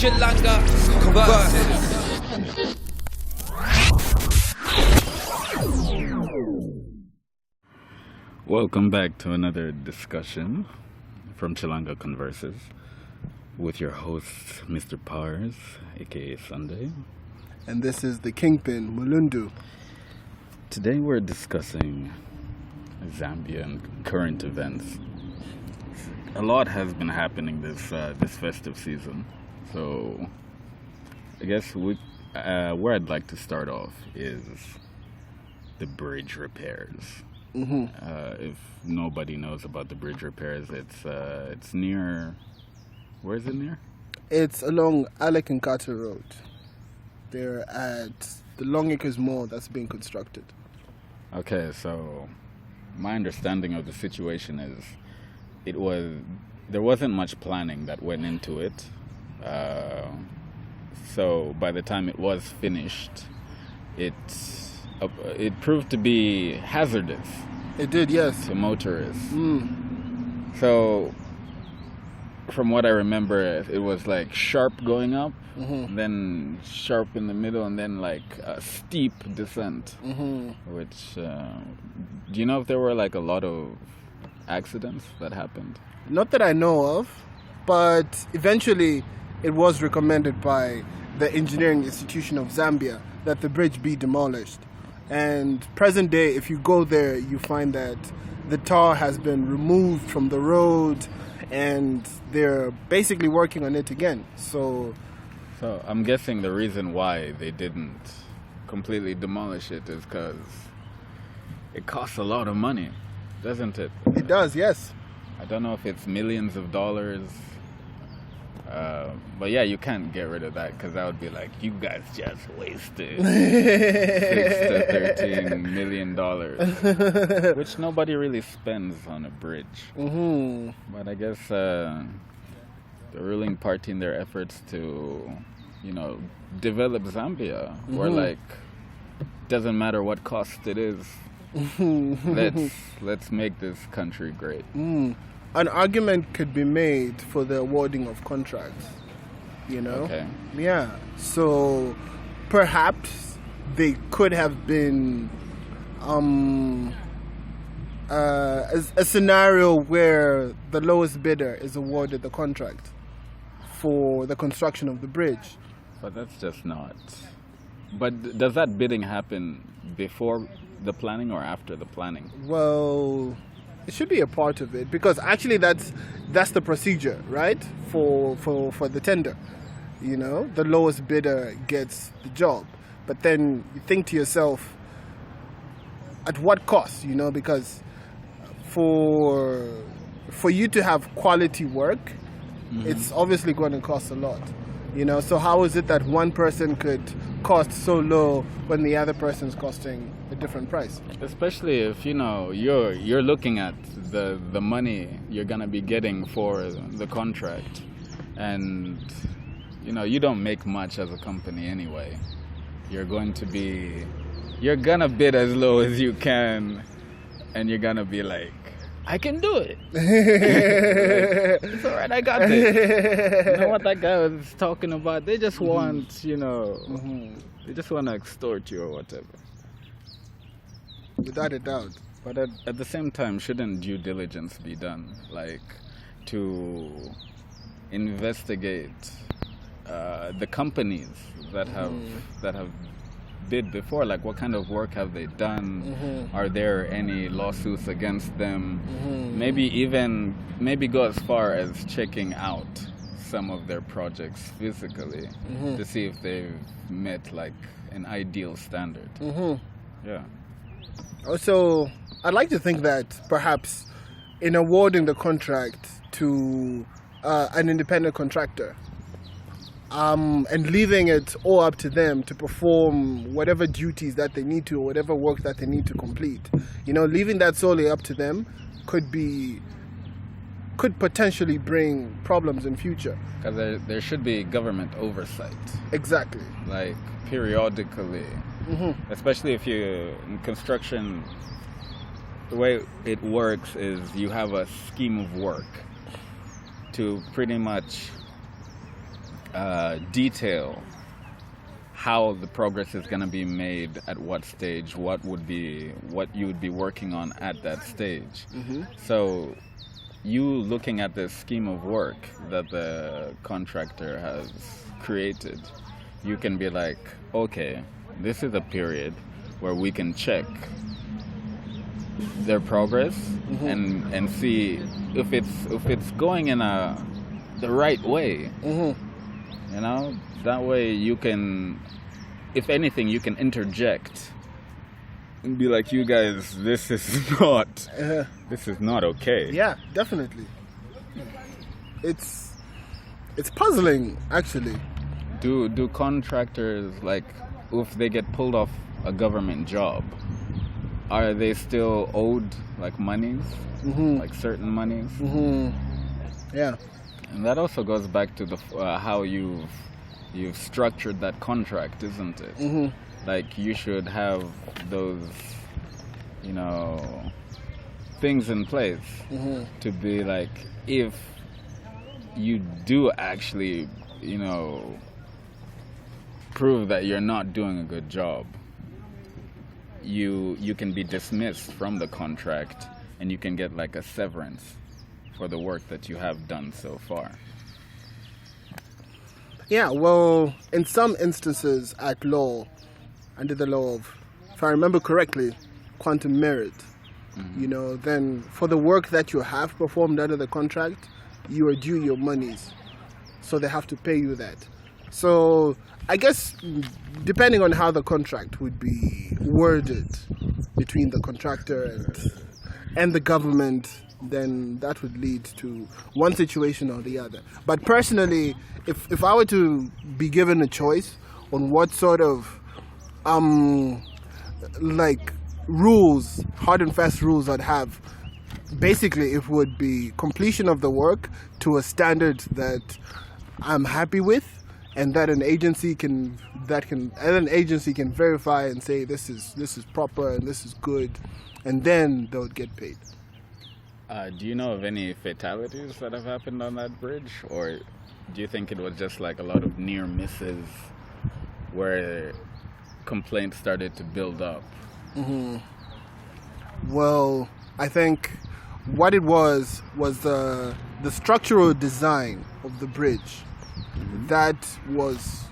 Chilanga Converses. Welcome back to another discussion from Chilanga Converses with your host, Mr. Pars, aka Sunday. And this is the Kingpin, Mulundu. Today we're discussing Zambian current events. A lot has been happening this festive season, so I guess where I'd like to start off is the bridge repairs. Mm-hmm. If nobody knows about the bridge repairs, it's near. Where is it near? It's along Alec and Carter Road. They're at the Long Acres Mall that's being constructed. Okay, so my understanding of the situation is there wasn't much planning that went into it. So by the time it was finished, it proved to be hazardous. It did, yes. To motorists. So from what I remember, it was like sharp going up, then sharp in the middle, and then like a steep descent. Which, do you know if there were like a lot of accidents that happened? Not that I know of, but eventually it was recommended by the Engineering Institution of Zambia that the bridge be demolished. And present day, if you go there, you find that the tar has been removed from the road and they're basically working on it again. So I'm guessing the reason why they didn't completely demolish it is because it costs a lot of money, doesn't it? It does, yes. I don't know if it's millions of dollars. But yeah, you can't get rid of that because that would be like, you guys just wasted $6 to $13 million, which nobody really spends on a bridge. But I guess the ruling party in their efforts to, develop Zambia, were like, doesn't matter what cost it is, let's make this country great. An argument could be made for the awarding of contracts, Okay. Yeah. So perhaps they could have been a scenario where the lowest bidder is awarded the contract for the construction of the bridge. But that's just not. But does that bidding happen before the planning or after the planning? Well, it should be a part of it because actually that's the procedure, right? For the tender, the lowest bidder gets the job. But then you think to yourself, at what cost? Because for you to have quality work, it's obviously going to cost a lot. So how is it that one person could cost so low when the other person's costing a different price? Especially if you're looking at the money you're gonna be getting for the contract, and you don't make much as a company anyway. You're gonna bid as low as you can, and you're gonna be like, I can do it. It's alright, I got this. You know what that guy was talking about? They just want, they just want to extort you or whatever. Without a doubt. But at the same time, shouldn't due diligence be done? Like, to investigate the companies that have bid before, like what kind of work have they done? Are there any lawsuits against them? Maybe go as far as checking out some of their projects physically to see if they've met like an ideal standard. Yeah. Also, I'd like to think that perhaps in awarding the contract to an independent contractor, and leaving it all up to them to perform whatever duties that they need to, or whatever work that they need to complete. Leaving that solely up to them could potentially bring problems in future. Because there should be government oversight. Exactly. Like periodically, especially if in construction, the way it works is you have a scheme of work to pretty much detail how the progress is going to be made at what stage, what you would be working on at that stage. So you looking at the scheme of work that the contractor has created, you can be like, okay, this is a period where we can check their progress and see if it's going in the right way. You know, that way you can, if anything, you can interject and be like, you guys, this is not okay. Yeah, definitely. It's puzzling, actually. Do contractors, like, if they get pulled off a government job, are they still owed like monies, like certain monies? Yeah. And that also goes back to the how you've structured that contract, isn't it? Like, you should have those, you know, things in place to be like, if you do actually, you know, prove that you're not doing a good job, you can be dismissed from the contract and you can get like a severance for the work that you have done so far. Yeah, well, in some instances at law, under the law of, if I remember correctly, quantum merit, you know, then for the work that you have performed under the contract, you are due your monies. So they have to pay you that. So I guess depending on how the contract would be worded between the contractor and the government, then that would lead to one situation or the other. But personally, if I were to be given a choice on what sort of like rules, hard and fast rules I'd have, basically it would be completion of the work to a standard that I'm happy with, and that an agency can verify and say this is proper and this is good, and then they would get paid. Do you know of any fatalities that have happened on that bridge, or do you think it was just like a lot of near misses where complaints started to build up? Well, I think what it was the structural design of the bridge that was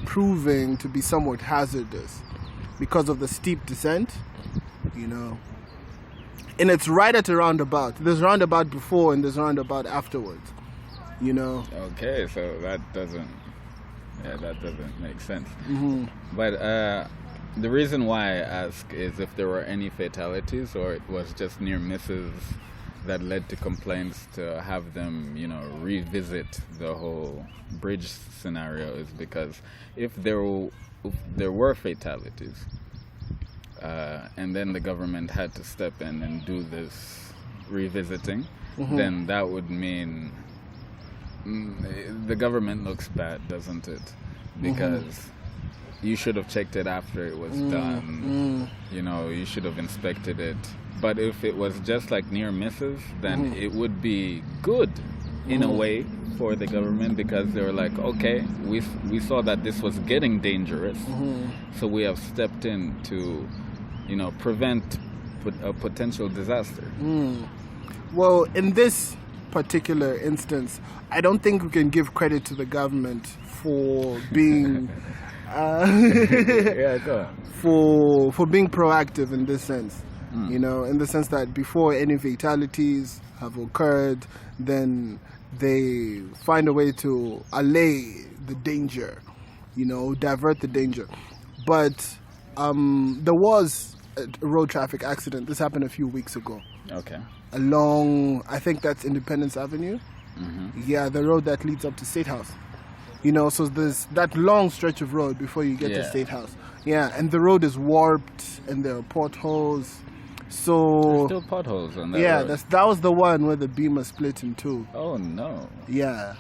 proving to be somewhat hazardous because of the steep descent, you know. And it's right at a roundabout. There's roundabout before and there's roundabout afterwards, you know. Okay, so that doesn't make sense. But the reason why I ask is if there were any fatalities or it was just near misses that led to complaints to have them, you know, revisit the whole bridge scenario, is because if there were fatalities, and then the government had to step in and do this revisiting, then that would mean the government looks bad, doesn't it? Because you should have checked it after it was done. You know, you should have inspected it. But if it was just like near misses, then it would be good in a way for the government, because they were like, okay, we saw that this was getting dangerous, so we have stepped in to, you know, prevent a potential disaster. Well, in this particular instance, I don't think we can give credit to the government for being Yeah, go on. for being proactive in this sense. You know, in the sense that before any fatalities have occurred, then they find a way to allay the danger, you know, divert the danger. But there was a road traffic accident. This happened a few weeks ago. Okay. Along, I think that's Independence Avenue. Yeah, the road that leads up to State House. You know, so there's that long stretch of road before you get to State House. Yeah, and the road is warped and there are potholes. So There's still potholes on that road. that was the one where the beamer split in two. Oh no. Yeah,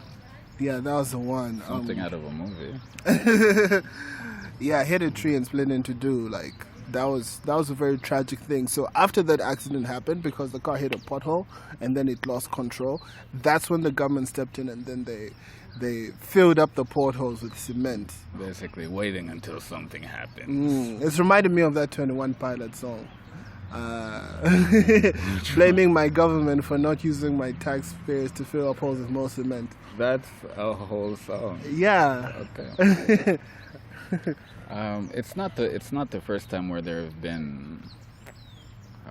that was the one. Something out of a movie. Yeah, hit a tree and split into two, like That was a very tragic thing. So after that accident happened, because the car hit a pothole and then it lost control, that's when the government stepped in, and then they filled up the potholes with cement. Basically waiting until something happens. It's reminded me of that 21 Pilot song. Blaming my government for not using my taxpayers to fill up holes with more cement. That's a whole song. Yeah. Okay. It's not the first time where there have been.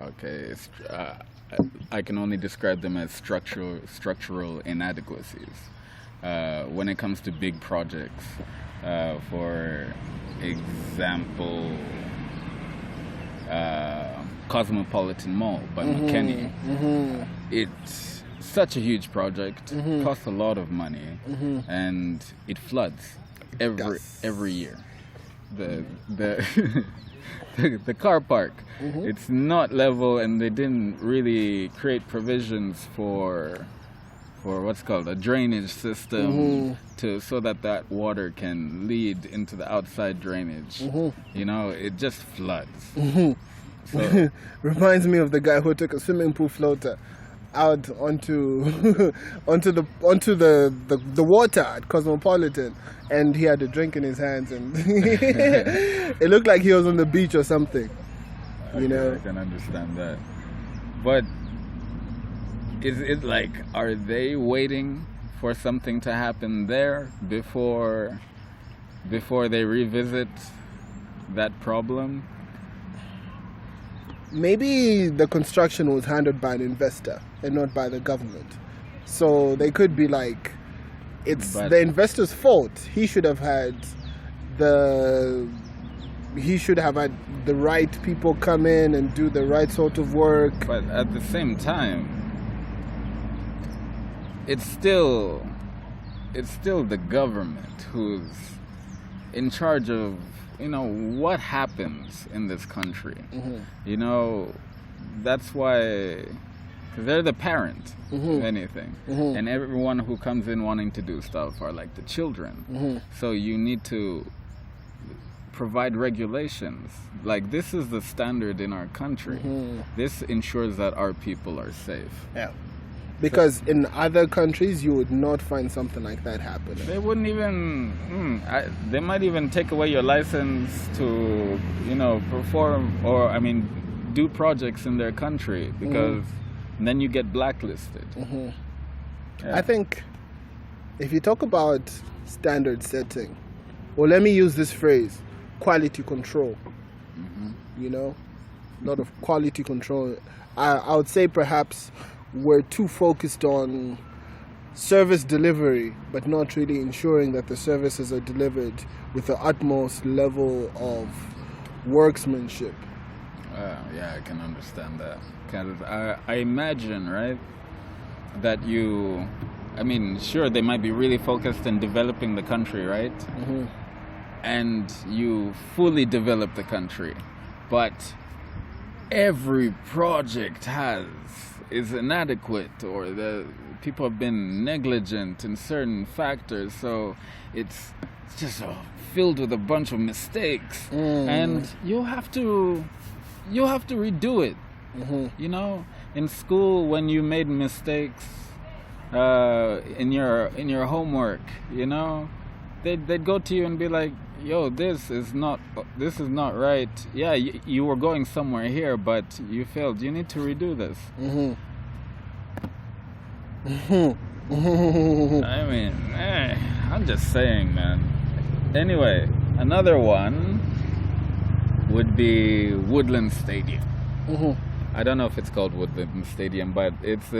Okay, I can only describe them as structural inadequacies when it comes to big projects. For example, Cosmopolitan Mall by McKinney. It's such a huge project, costs a lot of money, and it floods every year. The the car park, it's not level, and they didn't really create provisions for what's called a drainage system so that water can lead into the outside drainage. You know, it just floods. So, reminds me of the guy who took a swimming pool floater out onto the water at Cosmopolitan, and he had a drink in his hands, and it looked like he was on the beach or something. You know, I can understand that. But is it like, are they waiting for something to happen there before they revisit that problem? Maybe the construction was handled by an investor and not by the government. So they could be like, it's the investor's fault. He should have had the right people come in and do the right sort of work. But at the same time, it's still the government who's in charge of, you know, what happens in this country. You know, that's why, because they're the parent of anything, and everyone who comes in wanting to do stuff are like the children. So you need to provide regulations. Like, this is the standard in our country. This ensures that our people are safe. Yeah. Because in other countries, you would not find something like that happening. They wouldn't even. They might even take away your license to, you know, perform do projects in their country, because then you get blacklisted. Yeah. I think if you talk about standard setting, well, let me use this phrase: quality control. You know, a lot of quality control. I would say perhaps we're too focused on service delivery, but not really ensuring that the services are delivered with the utmost level of workmanship. Yeah, I can understand that. Because I imagine, right, that sure, they might be really focused in developing the country, right? And you fully develop the country, but every project is inadequate, or the people have been negligent in certain factors, so it's just filled with a bunch of mistakes, and you have to redo it. You know, in school, when you made mistakes in your homework, you know, they'd go to you and be like, yo, this is not right. Yeah, you were going somewhere here, but you failed. You need to redo this. I mean, I'm just saying, man. Anyway, another one would be Woodland Stadium. I don't know if it's called Woodland Stadium, but it's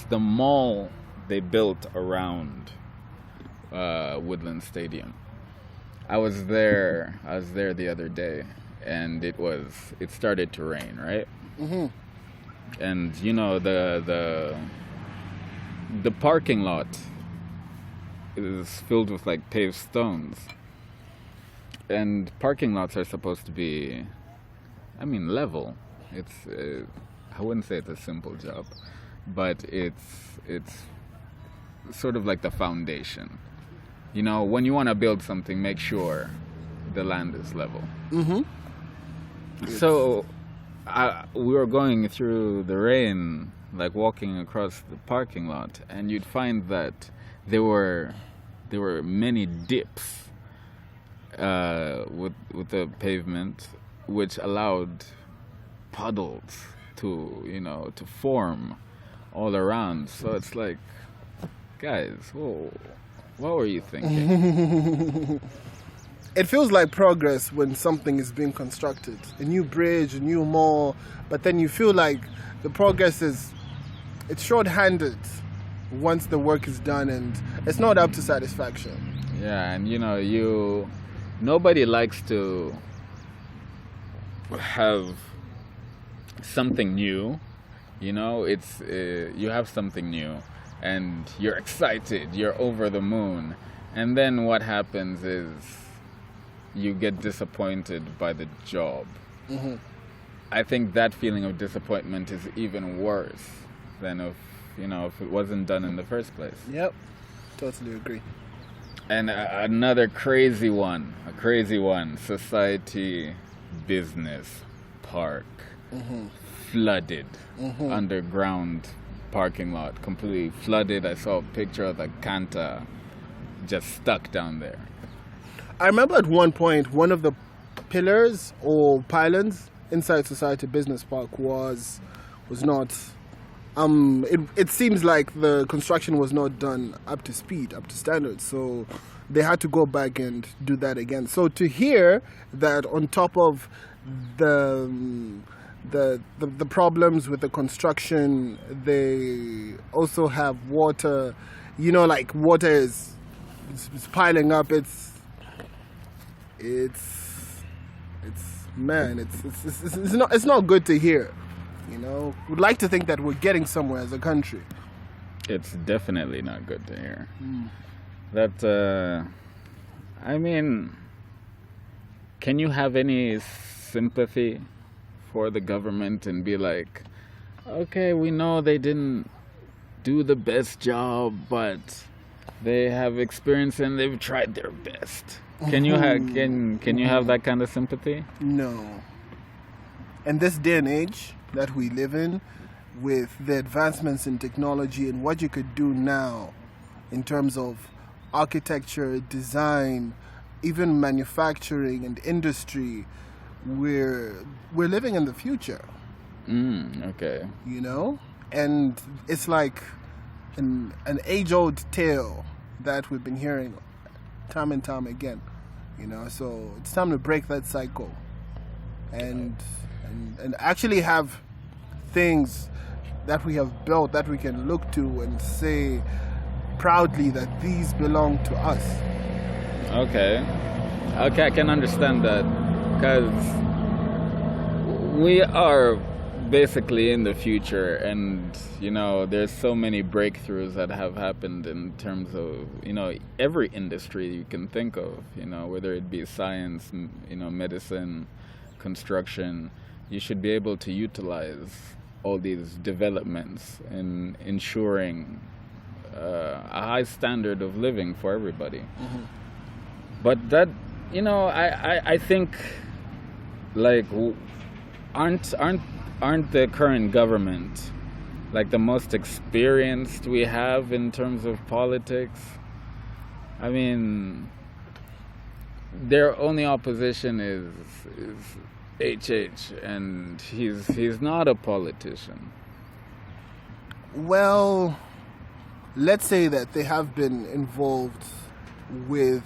the mall they built around Woodland Stadium. I was there the other day, and it started to rain, right? And you know, the parking lot is filled with like paved stones, and parking lots are supposed to be, level. It's I wouldn't say it's a simple job, but it's sort of like the foundation. You know, when you want to build something, make sure the land is level. So, we were going through the rain, like walking across the parking lot, and you'd find that there were many dips with the pavement, which allowed puddles to form all around. So it's like, guys, whoa, what were you thinking? It feels like progress when something is being constructed, a new bridge, a new mall, but then you feel like the progress it's short-handed once the work is done, and it's not up to satisfaction. Yeah, and nobody likes to have something new. It's you have something new and you're excited, you're over the moon, and then what happens is you get disappointed by the job. Mm-hmm. I think that feeling of disappointment is even worse than if it wasn't done in the first place. Yep, totally agree. And another crazy one, Society Business Park, flooded, underground parking lot, completely flooded. I saw a picture of the Kanta just stuck down there. I remember at one point, one of the pillars or pylons inside Society Business Park was not. It seems like the construction was not done up to speed, up to standards. So they had to go back and do that again. So to hear that on top of the problems with the construction, they also have water. Like water is piling up. It's not good to hear. We'd like to think that we're getting somewhere as a country. It's definitely not good to hear. That, I mean, can you have any sympathy for the government and be like, okay, we know they didn't do the best job, but they have experience and they've tried their best. Can you have that kind of sympathy? No. In this day and age that we live in, with the advancements in technology and what you could do now in terms of architecture, design, even manufacturing and industry, we're living in the future. Okay. And it's like an age-old tale that we've been hearing time and time again. So it's time to break that cycle and actually have things that we have built that we can look to and say proudly that these belong to us. Okay, I can understand that, because we are basically in the future, and there's so many breakthroughs that have happened in terms of every industry you can think of, whether it be science, medicine, construction. You should be able to utilize all these developments in ensuring a high standard of living for everybody. But that, I think, like, aren't the current government like the most experienced we have in terms of politics? I mean, their only opposition is HH, and he's not a politician. Well, let's say that they have been involved with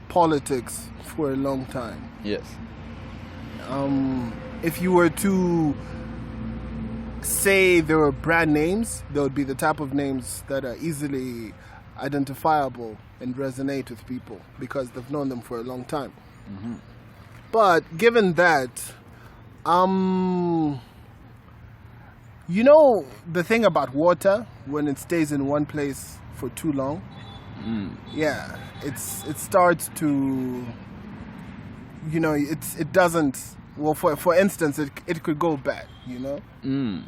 politics for a long time. Yes. If you were to say there were brand names, there would be the type of names that are easily identifiable and resonate with people because they've known them for a long time. But given that, the thing about water, when it stays in one place for too long, it starts to, it doesn't. Well, for instance, it could go bad,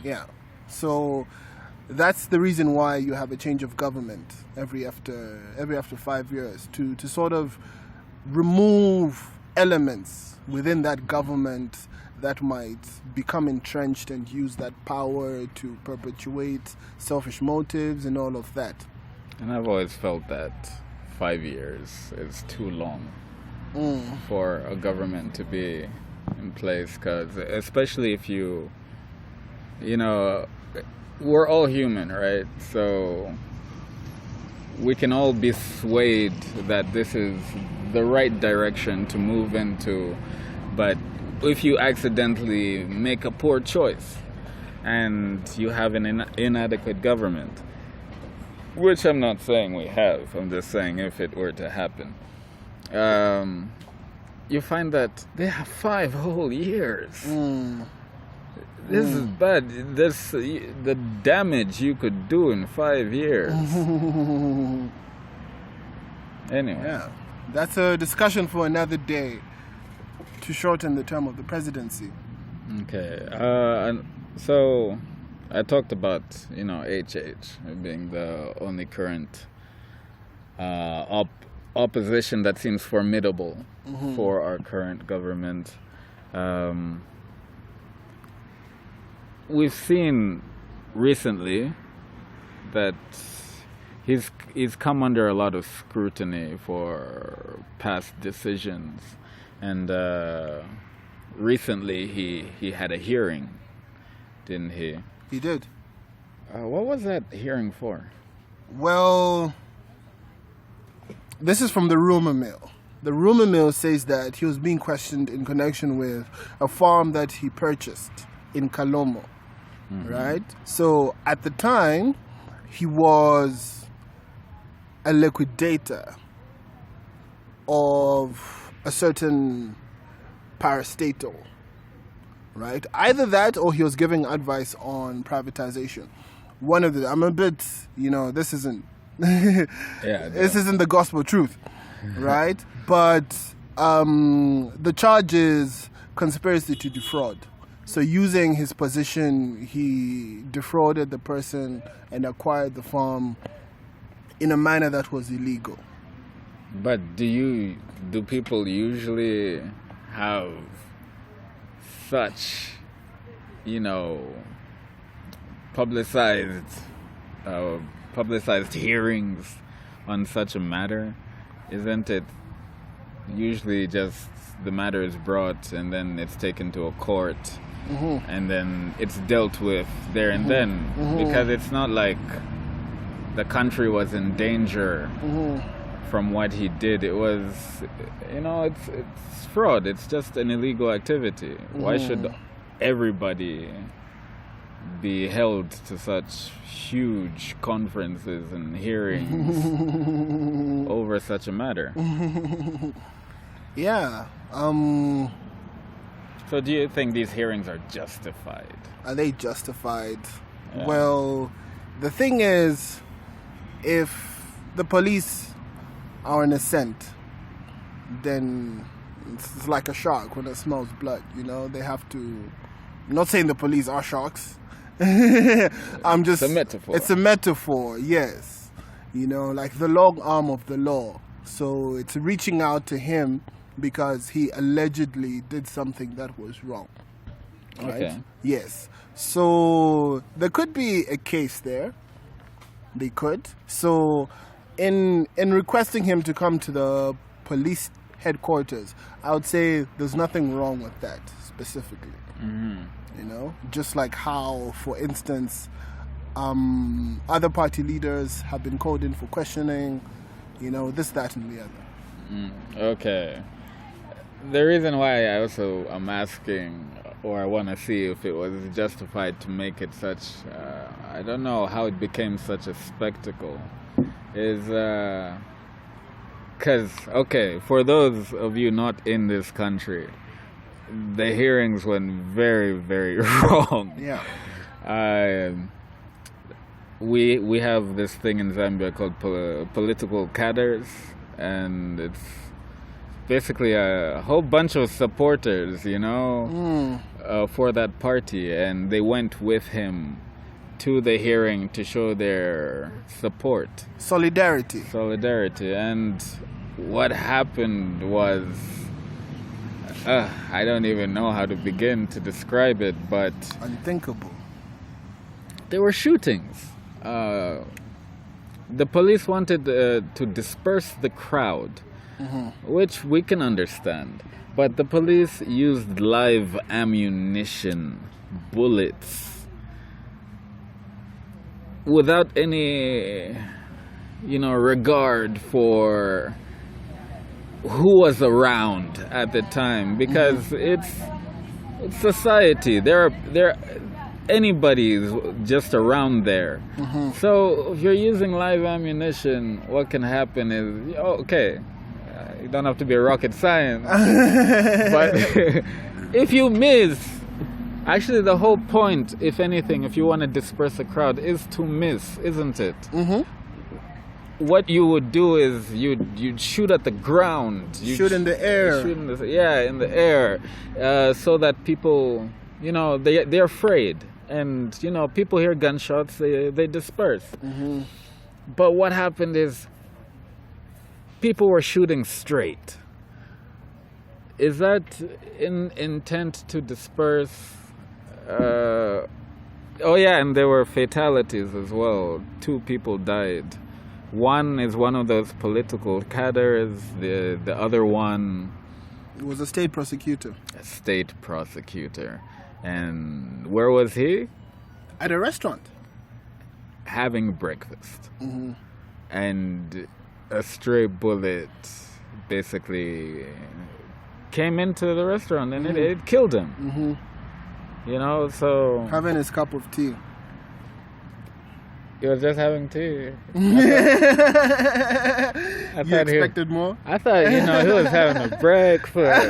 Yeah. So that's the reason why you have a change of government every after 5 years to sort of remove elements within that government that might become entrenched and use that power to perpetuate selfish motives and all of that. And I've always felt that 5 years is too long for a government to be in place, because especially if you know, we're all human, right? So we can all be swayed that this is the right direction to move into, but if you accidentally make a poor choice and you have an inadequate government, which I'm not saying we have, I'm just saying if it were to happen, you find that they have 5 whole years. This is bad. The damage you could do in 5 years. Anyway. Yeah, that's a discussion for another day, to shorten the term of the presidency. Okay. So I talked about, HH being the only current opposition that seems formidable for our current government. We've seen recently that he's come under a lot of scrutiny for past decisions, and recently he had a hearing, didn't he? He did. What was that hearing for? Well, this is from the rumor mill. The rumor mill says that he was being questioned in connection with a farm that he purchased in Kalomo, right? So at the time, he was a liquidator of a certain parastatal, right? Either that or he was giving advice on privatization. One of the, I'm a bit, this isn't, this isn't the gospel truth, right? But the charge is conspiracy to defraud. So using his position, he defrauded the person and acquired the farm in a manner that was illegal. But do people usually have such, publicized hearings on such a matter? Isn't it usually just the matter is brought and then it's taken to a court and then it's dealt with there and then? Because it's not like the country was in danger from what he did. It was, it's fraud. It's just an illegal activity. Why should everybody be held to such huge conferences and hearings over such a matter? Yeah. So do you think these hearings are justified? Are they justified? Yeah. Well, the thing is, if the police are in a scent, then it's like a shark when it smells blood, they have to. I'm not saying the police are sharks. It's a metaphor. It's a metaphor, yes. Like the long arm of the law. So it's reaching out to him because he allegedly did something that was wrong. Right? Okay. Yes. So there could be a case there. They could. So in requesting him to come to the police headquarters, I would say there's nothing wrong with that specifically. Just like how, for instance, other party leaders have been called in for questioning, this, that, and the other. Okay. The reason why I also am asking, or I want to see if it was justified to make it such, I don't know how it became such a spectacle, is because, for those of you not in this country, the hearings went very, very wrong. Yeah. We have this thing in Zambia called political cadres, and it's basically a whole bunch of supporters, for that party, and they went with him to the hearing to show their support. Solidarity. And what happened was I don't even know how to begin to describe it, but Unthinkable. there were shootings. The police wanted to disperse the crowd, which we can understand. But the police used live ammunition, bullets, without any, regard for who was around at the time, because it's society. Anybody's just around there. So if you're using live ammunition, what can happen is, okay, you don't have to be a rocket science, but if you miss, actually the whole point, if anything, if you want to disperse a crowd, is to miss, isn't it? What you would do is you'd shoot at the ground. Shoot in the air. In the air, so that people, they're afraid. And, people hear gunshots, they disperse. But what happened is people were shooting straight. Is that in intent to disperse? And there were fatalities as well. 2 people died. One is one of those political cadres. The other one... It was a state prosecutor. A state prosecutor. And where was he? At a restaurant. Having breakfast. And a stray bullet basically came into the restaurant and it killed him. So... Having his cup of tea. He was just having tea. You expected more? I thought, he was having a breakfast.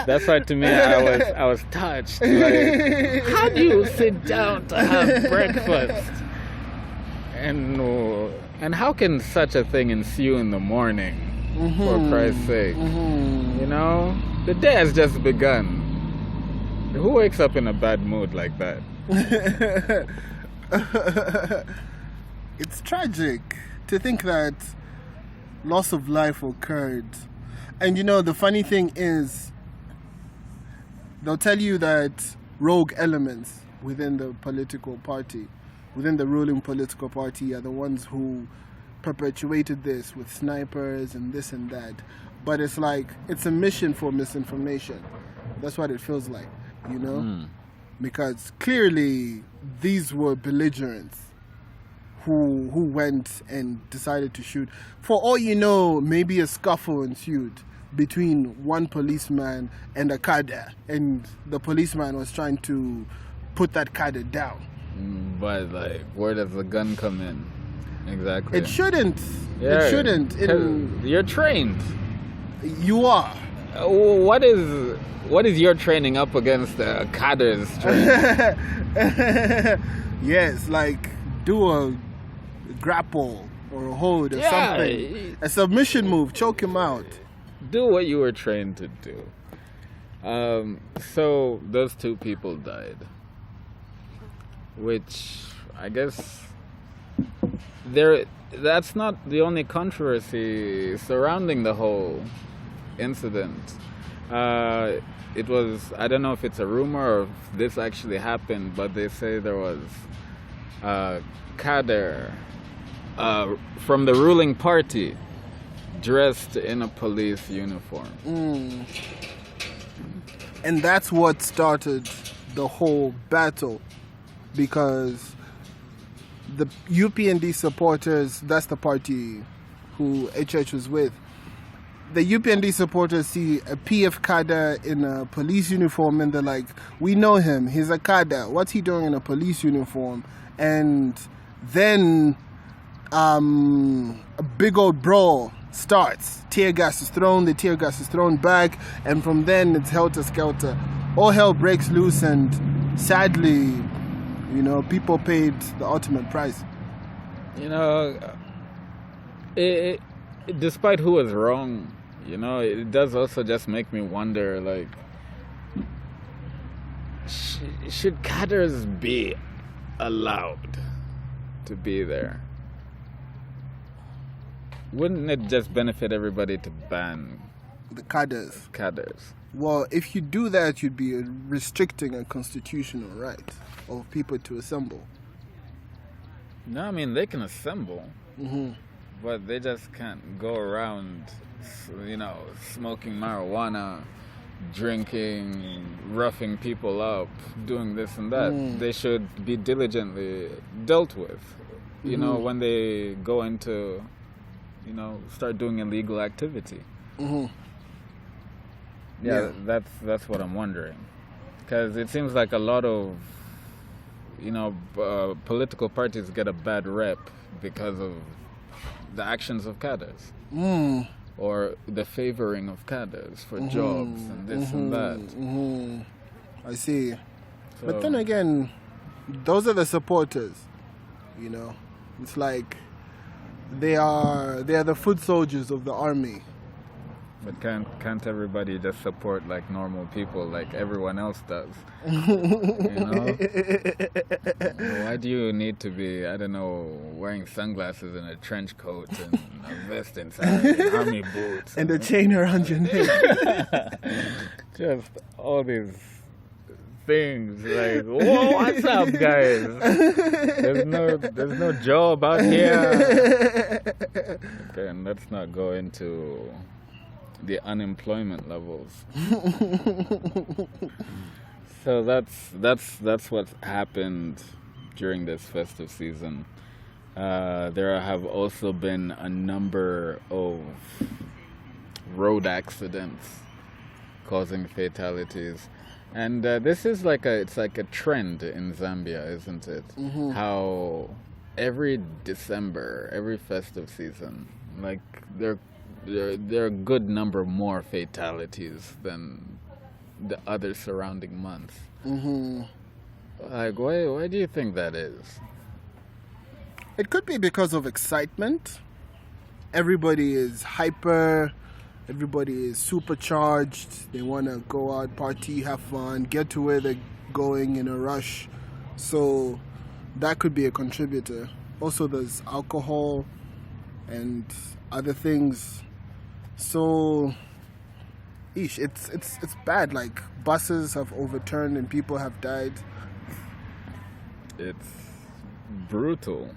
That's why to me, I was touched. Like, how do you sit down to have breakfast? And how can such a thing ensue in the morning? For Christ's sake. The day has just begun. Who wakes up in a bad mood like that? It's tragic to think that loss of life occurred. And the funny thing is, they'll tell you that rogue elements within the political party, within the ruling political party, are the ones who perpetuated this with snipers and this and that. But it's like, it's a mission for misinformation. That's what it feels like, Because clearly these were belligerents who went and decided to shoot. For all you know, maybe a scuffle ensued between one policeman and a cadre, and the policeman was trying to put that cadre down. But where does the gun come in? Exactly. It shouldn't. Yeah, it shouldn't. You're trained. You are. What is your training up against the cadre's training? Yes, do a grapple or a hold or something. A submission move, choke him out. Do what you were trained to do. So those 2 people died, which I guess that's not the only controversy surrounding the whole incident. It was, I don't know if it's a rumor or if this actually happened, but they say there was a cadre from the ruling party dressed in a police uniform. And that's what started the whole battle, because the UPND supporters, that's the party who HH was with, the UPND supporters see a PF cadre in a police uniform and they're like, we know him, he's a cadre, what's he doing in a police uniform? And then a big old brawl starts. Tear gas is thrown, the tear gas is thrown back, and from then it's helter-skelter. All hell breaks loose, and sadly, people paid the ultimate price. Despite who was wrong, it does also just make me wonder, should cadres be allowed to be there? Wouldn't it just benefit everybody to ban The cadres. Cadres. Well, if you do that, you'd be restricting a constitutional right of people to assemble. No, I mean, they can assemble, but they just can't go around, smoking marijuana, drinking, roughing people up, doing this and that. They should be diligently dealt with, when they go into, start doing illegal activity. Yeah, that's what I'm wondering. Because it seems like a lot of, political parties get a bad rep because of the actions of cadres. Or the favoring of cadres for jobs and this and that. I see. So, but then again, those are the supporters. It's like they are the foot soldiers of the army. But can't everybody just support like normal people like everyone else does? Why do you need to be, wearing sunglasses and a trench coat and a vest inside and army boots and a chain around your neck? Just all these things like, whoa, what's up, guys? There's no job out here. Okay, and let's not go into the unemployment levels. So that's what's happened during this festive season. There have also been a number of road accidents causing fatalities, and this is it's like a trend in Zambia, isn't it? How every December, every festive season, like there are a good number more fatalities than the other surrounding months. Like, why do you think that is? It could be because of excitement. Everybody is hyper. Everybody is supercharged. They want to go out, party, have fun, get to where they're going in a rush. So that could be a contributor. Also, there's alcohol and other things. So, it's bad. Like, buses have overturned and people have died. It's brutal.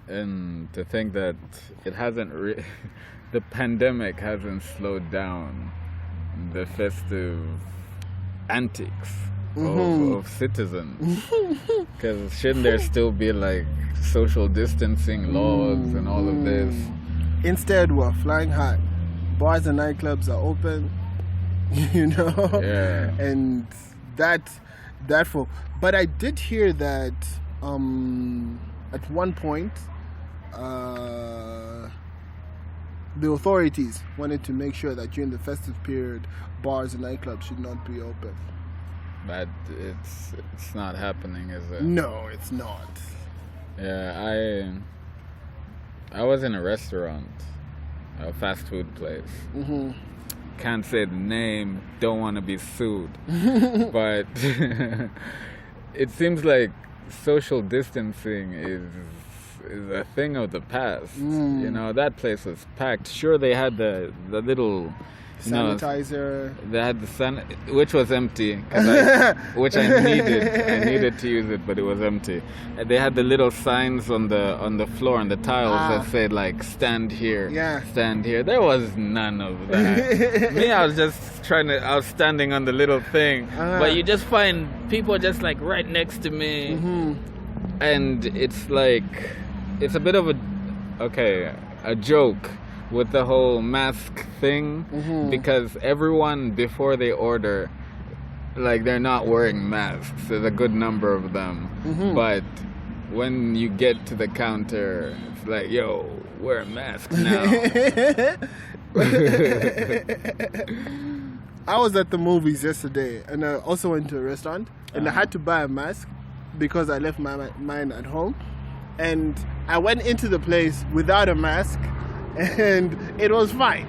And to think that it hasn't the pandemic hasn't slowed down the festive antics of citizens. Because shouldn't there still be like social distancing laws and all of this? Instead, we're flying high. Bars and nightclubs are open, Yeah. And but I did hear that at one point the authorities wanted to make sure that during the festive period bars and nightclubs should not be open. But it's not happening, is it? No, it's not. Yeah, I was in a restaurant, a fast food place. Can't say the name, don't want to be sued. But it seems like social distancing is a thing of the past. That place was packed. Sure, they had the little sanitizer. They had the which was empty, which I needed to use it, but it was empty. And they had the little signs on the floor and the tiles that said like "stand here," "stand here." There was none of that. Me, I was standing on the little thing, but you just find people just like right next to me, and it's like it's a bit of a joke with the whole mask thing, because everyone before they order, like, they're not wearing masks. There's a good number of them, but when you get to the counter, it's like, yo, wear a mask now. I was at the movies yesterday, and I also went to a restaurant, and I had to buy a mask because I left mine at home, and I went into the place without a mask, and it was fine.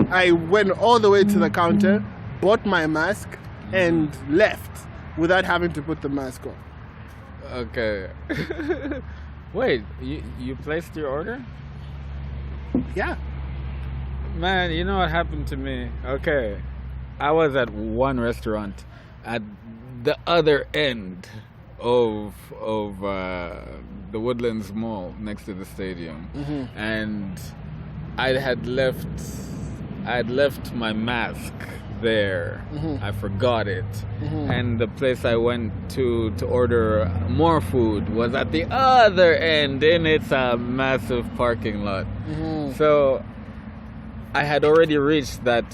I went all the way to the counter, bought my mask, and left without having to put the mask on. Okay. Wait, you placed your order? Yeah. Man, you know what happened to me? Okay. I was at one restaurant at the other end of the Woodlands Mall next to the stadium. And I had left my mask there. I forgot it. And the place I went to order more food was at the other end, and it's a massive parking lot. So I had already reached that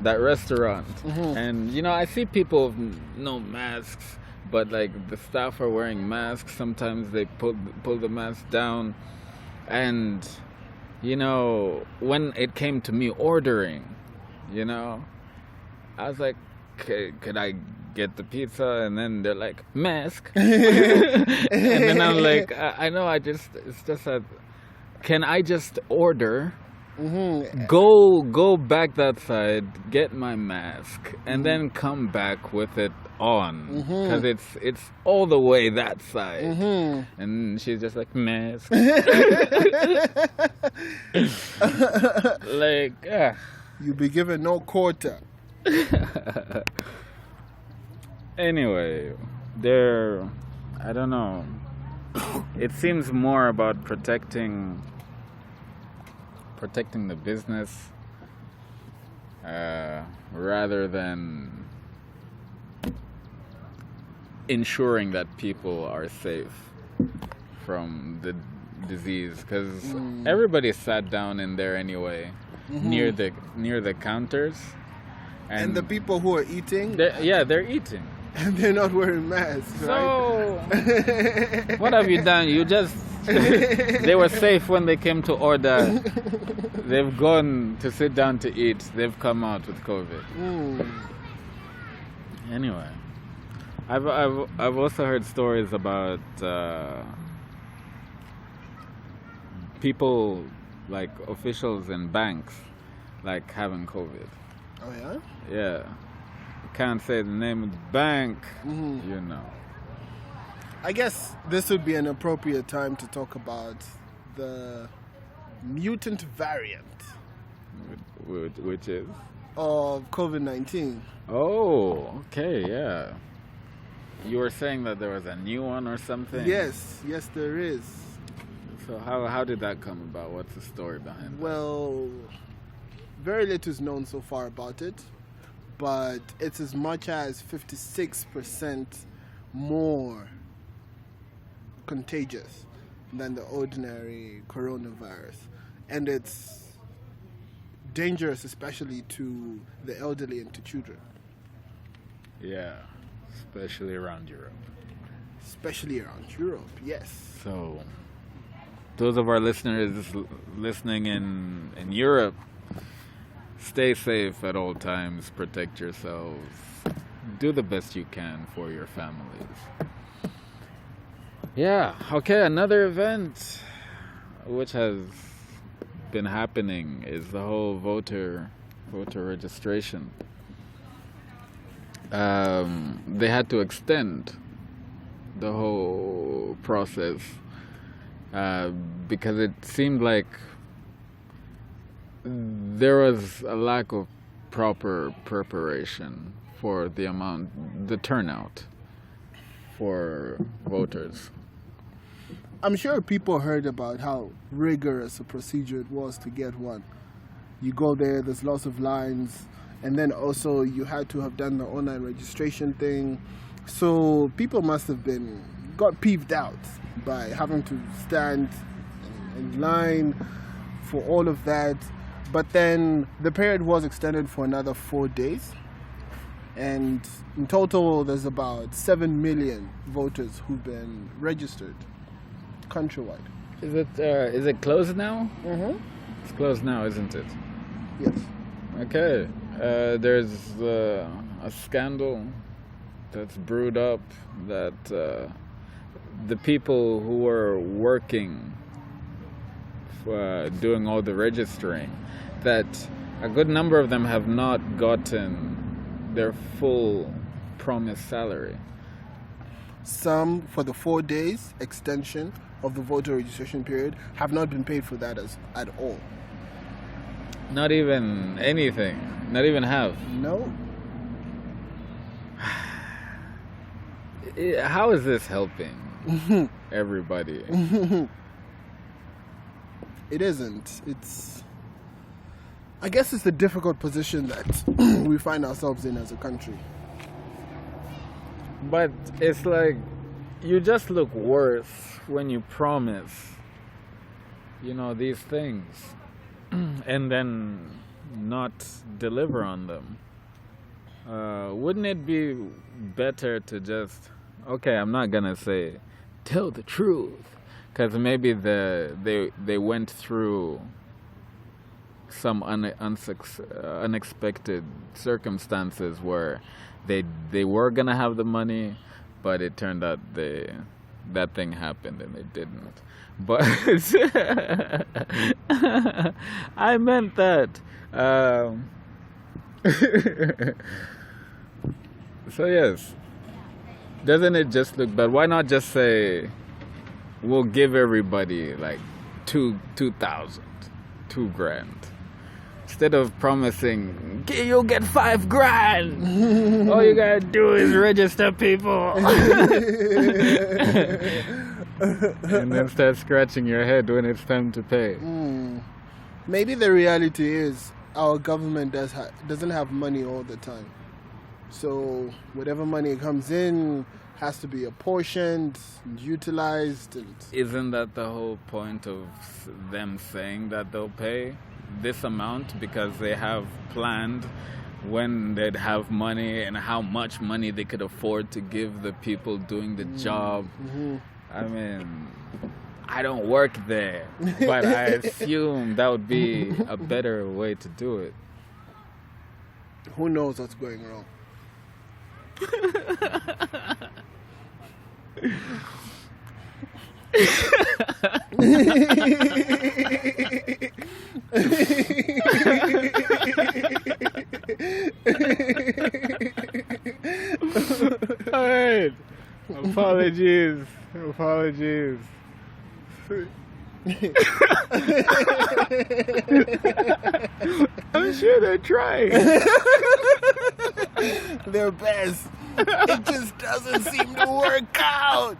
restaurant, and you know, I see people with no masks, but like the staff are wearing masks. Sometimes they pull the mask down, and you know, when it came to me ordering, you know, I was like, could I get the pizza? And then they're like, mask. And then I'm like, I know, it's just that, can I just order, go back that side, get my mask, and then come back with it on, because it's all the way that side. And she's just like, mask. Like, You be given no quarter. Anyway, I don't know. It seems more about protecting the business rather than ensuring that people are safe from the disease, because everybody sat down in there anyway, near the counters, and the people who are eating, they're eating, and they're not wearing masks. So what have you done? You just they were safe when they came to order. They've gone to sit down to eat. They've come out with COVID. Anyway, I've also heard stories about people, like officials in banks, like having COVID. Oh yeah? Yeah. Can't say the name of the bank, you know. I guess this would be an appropriate time to talk about the mutant variant Which is? of COVID-19. Oh, okay, yeah. You were saying that there was a new one or something? Yes, there is. So how did that come about? What's the story behind that? Well, very little is known so far about it, but it's as much as 56% more contagious than the ordinary coronavirus. And it's dangerous, especially to the elderly and to children. Yeah, especially around Europe. Especially around Europe, yes. So, those of our listeners listening in Europe, stay safe at all times, protect yourselves, do the best you can for your families. Yeah, okay, another event which has been happening is the whole voter registration. They had to extend the whole process because it seemed like there was a lack of proper preparation for the turnout for voters. I'm sure people heard about how rigorous a procedure it was to get one. You go there, there's lots of lines, and then also you had to have done the online registration thing. So people must have got peeved out by having to stand in line for all of that. But then the period was extended for another 4 days. And in total, there's about 7 million voters who've been registered countrywide. Is it closed now? Mm-hmm. It's closed now, isn't it? Yes. Okay. There's a scandal that's brewed up that the people who were working doing all the registering, that a good number of them have not gotten their full promised salary. Some, for the 4 days extension of the voter registration period, have not been paid for that at all. Not even anything. Not even half. No. How is this helping everybody? It isn't. I guess it's the difficult position that we find ourselves in as a country. But it's like you just look worse when you promise, these things and then not deliver on them. Wouldn't it be better to just, okay, I'm not gonna say tell the truth, because maybe they went through some unexpected circumstances where they were gonna have the money, but it turned out that thing happened and it didn't. But I meant that. So yes, doesn't it just look bad? Why not just say we'll give everybody like $2,000, $2,000, instead of promising you'll get $5,000? All you gotta do is register people, and then start scratching your head when it's time to pay. Maybe the reality is our government doesn't have money all the time. So whatever money comes in has to be apportioned and utilized. And isn't that the whole point of them saying that they'll pay this amount? Because they have planned when they'd have money and how much money they could afford to give the people doing the job. I mean, I don't work there, but I assume that would be a better way to do it. Who knows what's going wrong? All right. Apologies. I'm sure they're trying their best. It just doesn't seem to work out.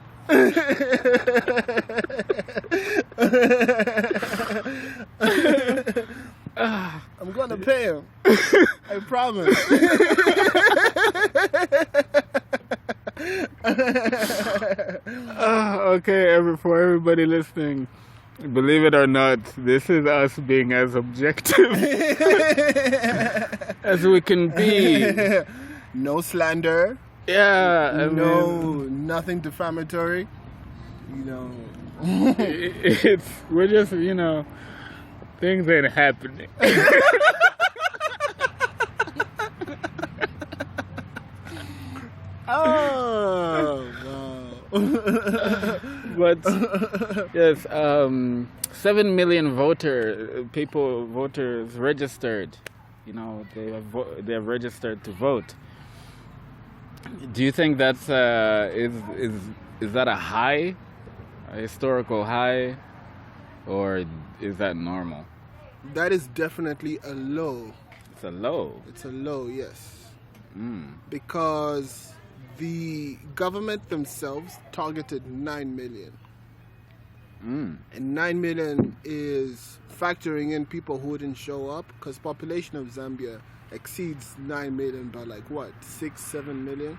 I'm gonna pay him. I promise. Okay, for everybody listening, believe it or not, this is us being as objective as we can be. No slander. Yeah. Nothing defamatory. We're just, things ain't happening. Oh, wow. But yes, 7 million voters registered. They have registered to vote. Do you think that's is that a high, a historical high, or is that normal? That is definitely a low. It's a low. It's a low, yes. Because the government themselves targeted 9 million. And 9 million is factoring in people who wouldn't show up, because population of Zambia exceeds 9 million by 6-7 million.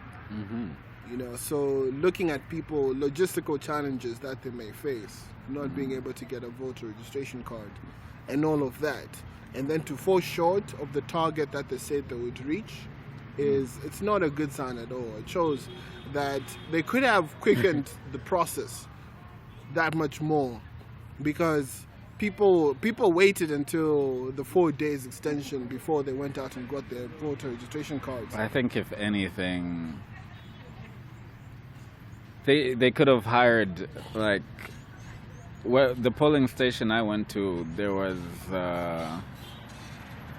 So looking at people, logistical challenges that they may face, not being able to get a voter registration card and all of that, and then to fall short of the target that they said they would reach, it's not a good sign at all. It shows that they could have quickened the process that much more, because people waited until the 4 days extension before they went out and got their voter registration cards. I think if anything, they could have hired, the polling station I went to, there was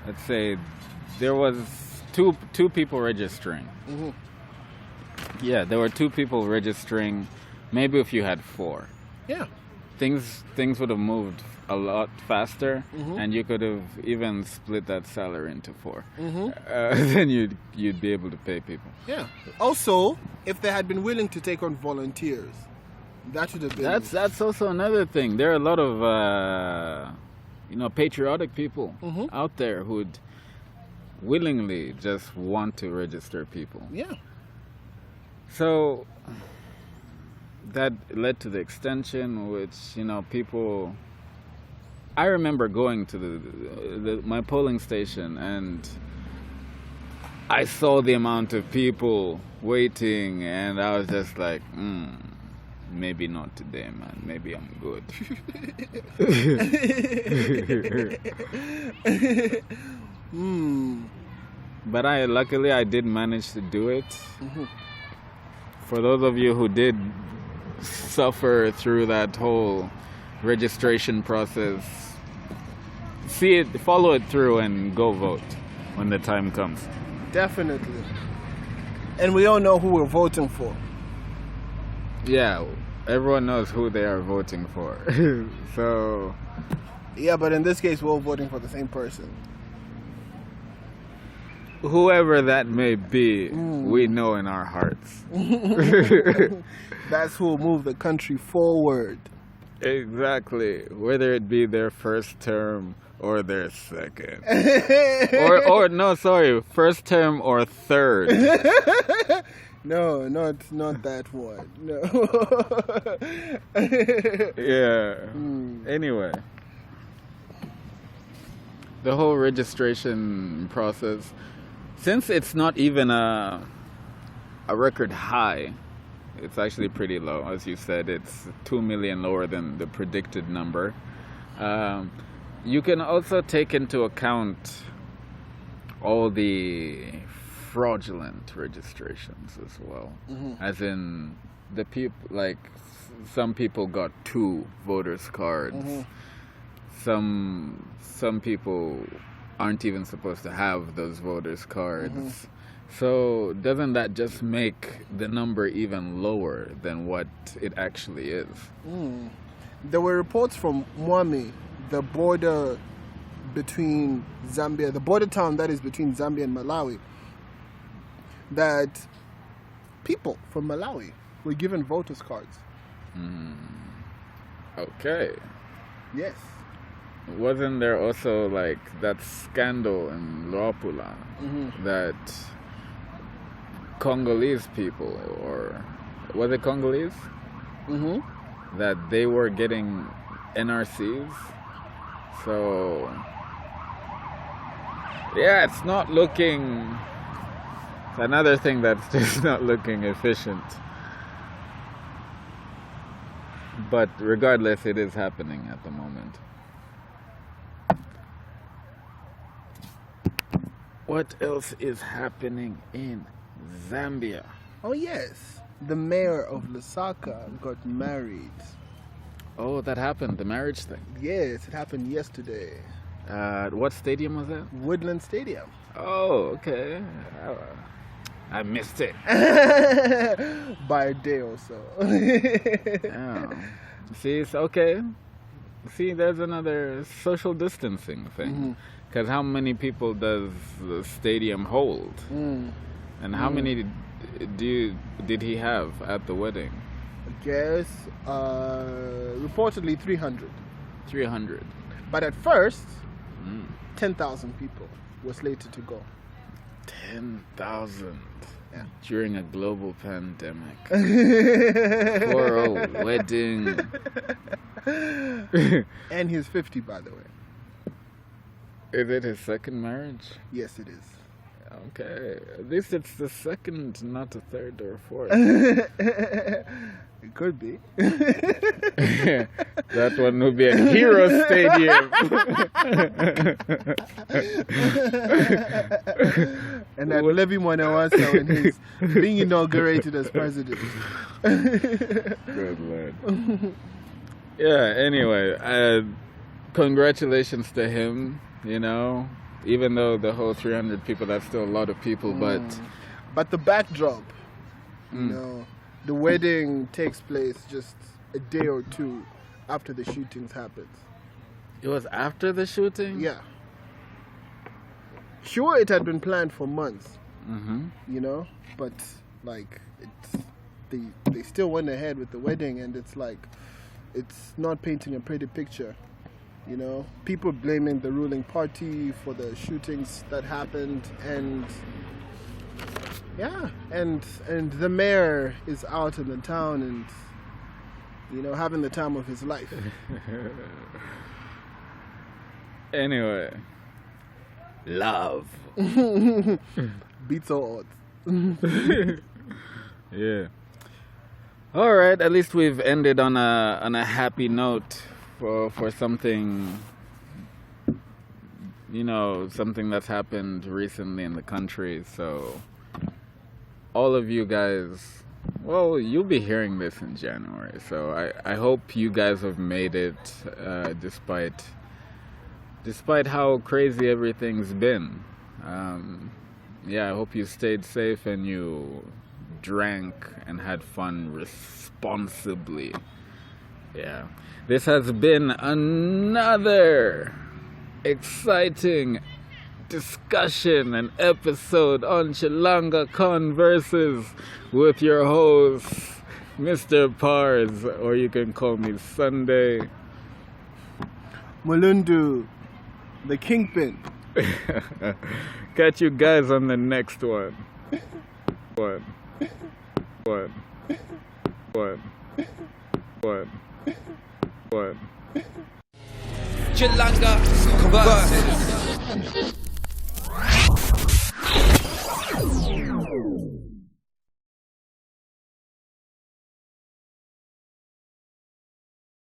let's say there was two people registering. Yeah, there were 2 people registering. Maybe if you had 4. Yeah. things would have moved a lot faster, and you could have even split that salary into 4. Then you'd be able to pay people. Yeah. Also, if they had been willing to take on volunteers, that would have been. That's also another thing. There are a lot of patriotic people out there who'd willingly just want to register people. Yeah. So that led to the extension, which people. I remember going to my polling station, and I saw the amount of people waiting, and I was just like, maybe not today, man. Maybe I'm good. But luckily I did manage to do it. For those of you who did suffer through that whole registration process, follow it through and go vote when the time comes. Definitely. And we all know who we're voting for. Yeah, everyone knows who they are voting for. So yeah, but in this case we're all voting for the same person. Whoever that may be, we know in our hearts. That's who will move the country forward. Exactly. Whether it be their first term or their second. First term or third. No, not that one. No. Yeah. Anyway. The whole registration process, since it's not even a record high, it's actually pretty low. As you said, it's 2 million lower than the predicted number. You can also take into account all the fraudulent registrations as well. As in the people, like some people got 2 voters cards. Some people aren't even supposed to have those voters cards. So doesn't that just make the number even lower than what it actually is? There were reports from Mwami, the border between Zambia, the border town that is between Zambia and Malawi, that people from Malawi were given voters cards. Okay. Yes. Wasn't there also like that scandal in Luapula that Congolese people, or was it Congolese? That they were getting NRCs. So yeah, it's not looking. Another thing that's just not looking efficient. But regardless, it is happening at the moment. What else is happening in Zambia? Oh yes, the mayor of Lusaka got married. Oh, that happened, the marriage thing? Yes, it happened yesterday. What stadium was that? Woodland Stadium. Oh, okay. I missed it. By a day or so. Oh. See, it's okay. See, there's another social distancing thing. Because how many people does the stadium hold? And how many did he have at the wedding? I guess reportedly 300. 300. But at first, 10,000 people were slated to go. 10,000 Yeah. during a global pandemic. Poor old wedding. And he's 50, by the way. Is it his second marriage? Yes, it is. Okay. At least it's the second, not the third or fourth. It could be. That one would be a hero stadium. And that Levi Mwanawasa when he's being inaugurated as president. Good Lord. Yeah, anyway, congratulations to him, you know. Even though the whole 300 people, that's still a lot of people, But the backdrop, you know, the wedding takes place just a day or two after the shootings happened. It was after the shooting? Yeah. Sure, it had been planned for months, you know, but like they still went ahead with the wedding, and it's like it's not painting a pretty picture, you know. People blaming the ruling party for the shootings that happened, and yeah, and the mayor is out in the town and, you know, having the time of his life. Anyway, love beats all odds. Yeah. All right. At least we've ended on a happy note for something, you know, something that's happened recently in the country. So all of you guys, well, you'll be hearing this in January. So I hope you guys have made it, despite how crazy everything's been. Yeah, I hope you stayed safe and you drank and had fun responsibly. Yeah. This has been another exciting discussion and episode on Chilanga Converses with your host, Mr. Pars, or you can call me Sunday. Mulundu, the kingpin. Catch you guys on the next one. One. Chilanga Converses.